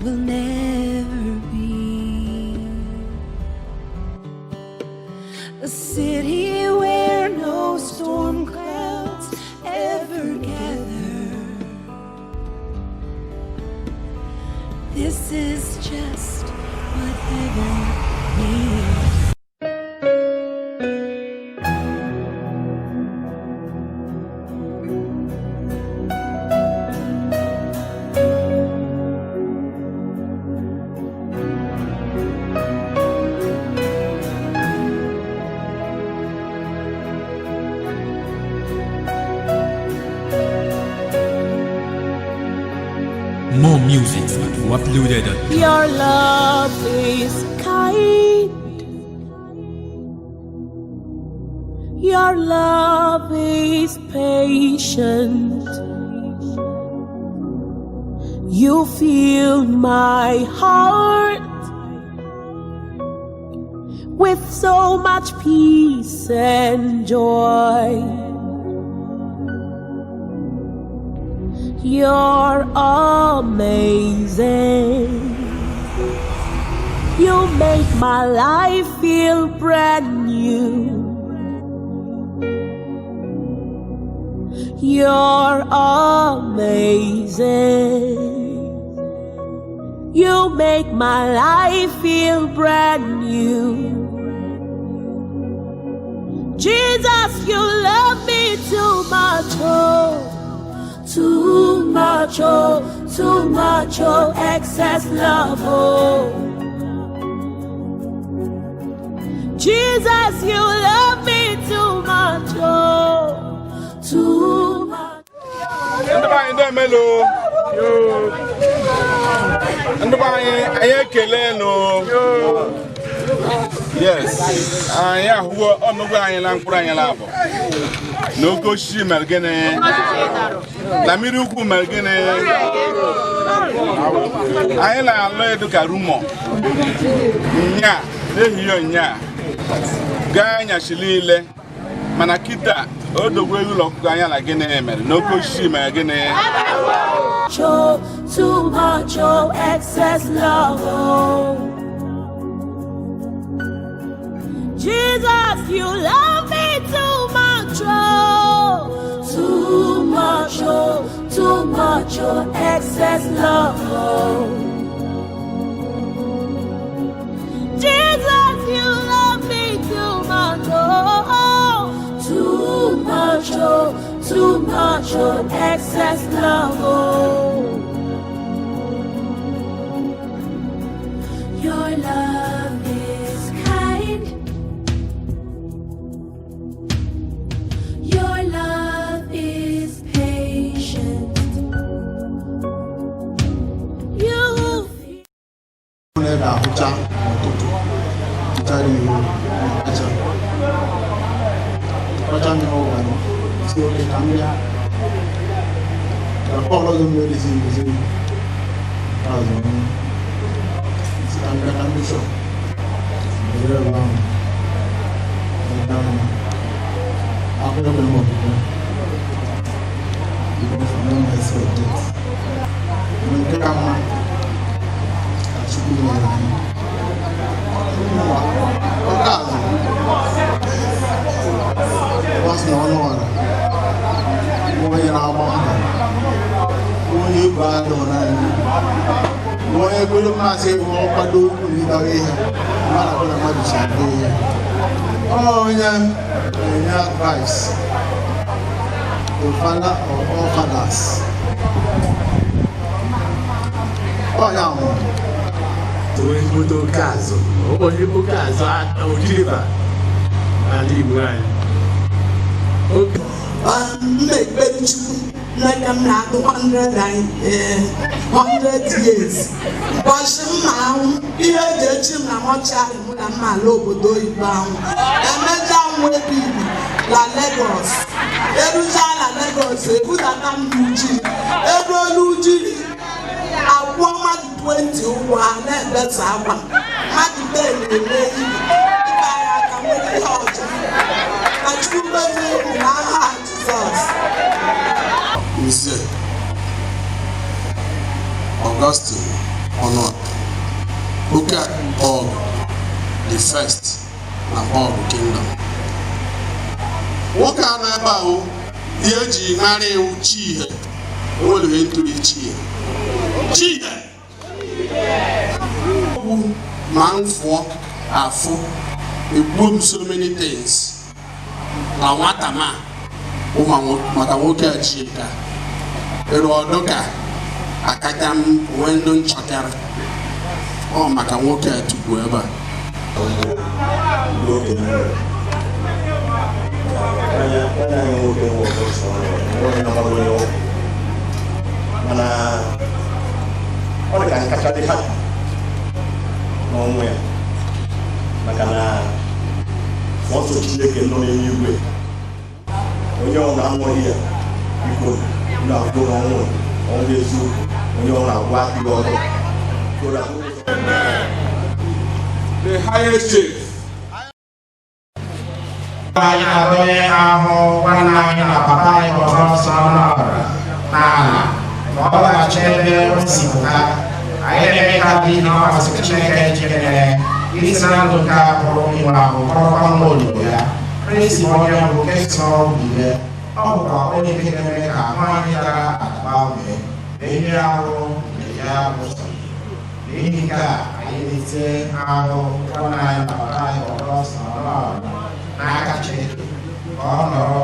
will never be. A city where no storm clouds ever gather. This is just what heaven needs. More music uploaded. Your love is kind. Your love is patient. You fill my heart with so much peace and joy. You're amazing. You make my life feel brand new. You're amazing. You make my life feel brand new. Jesus, you love me too much, oh. Too much, oh, excess love, oh. Jesus, you love me too much, oh. Too much. Yes, I who on the way and I'm no go she Mergene, Lamiruku Mergene, I lay to Karumo. Nya, Nya, Ganya Shilile, Manakita, all the way you look Guyana again, no go she Mergene. Too much, oh, excess love, oh. Jesus, you love me too much, oh. Too much, oh, excess love, oh. Jesus, you love me too much, oh. Too much, oh, excess love, oh. Your love is kind. Your love is patient. You oh, yeah, advice. The father of all fathers. Oh, yeah. Tu caso, hoje o caso a Udiva ali vai. Make like I'm not 100 years. But now, you are judging my child and my logo doing bound. And let down with people like Lagos. Every child at Lagos, put a damn Luigi. Every Luigi, I want 21, that's our one. Not the day, if I can make it hot. I truly believe in our heart, Jesus. Monsieur Augustine Onuorah. Oke Ogu the first na Ogu Kingdom. Nwoke a na-ebe ahụ ihe eji mara iwu Chihe, o nwere ihe ntụli Chihe. Ma mfụọ afụ egbuo so many things na nwata ma maka nwoke a Chihe ka ere ọdụ ka akacha m onwe ndụ nchọkara ọ maka nwoke a tupu ebe a ọ dị ka nkacha dị ha n'ọnwụ ya maka na ọsọ Chineke nọ n'eluigwe onye ọ na-anwụghị ya biko na-agwụ n'ọnwụ ọnwụ eziokwu onye ọ na-agwa ihe ọzọ. The highest chief. Anyị na-adọnye ahụ nwanne anyị na papa anyị bụ ọsọ Onuorah n'ala ma ọ laghachi ebe o si pụta. Anyị na-eme ka dị n'ọmasị Chineke jikere isi na ndụ nke a bụrụ inwe ahụ kpọrọkwa nwa odibo ya. Kristi bụ onye mbụ kesịrị ọgwụ ọ bụkwa onye nke na-eme ka ahụ anyị dara agbanwe na ihe ahụ na ya bụ sọ. N'ihi nke a anyị na-etinye ahụ nwanne anyị na papa anyị bụ ọsọ Onuorah n'aka Chineke ka ọ nọrọ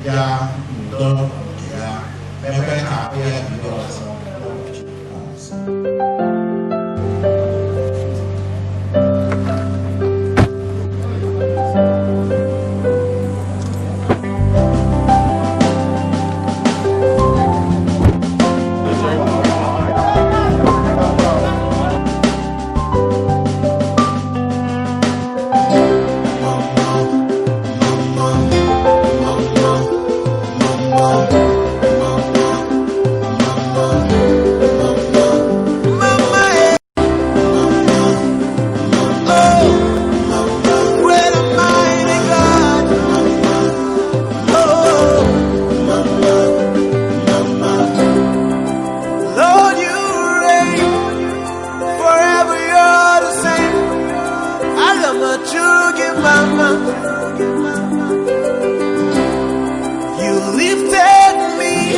ya n'udo nke ya mepee ka ahụ ya bido ọzọ. You lifted me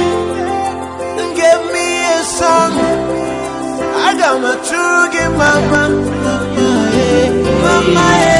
and gave me a song. I got my true mama, mama.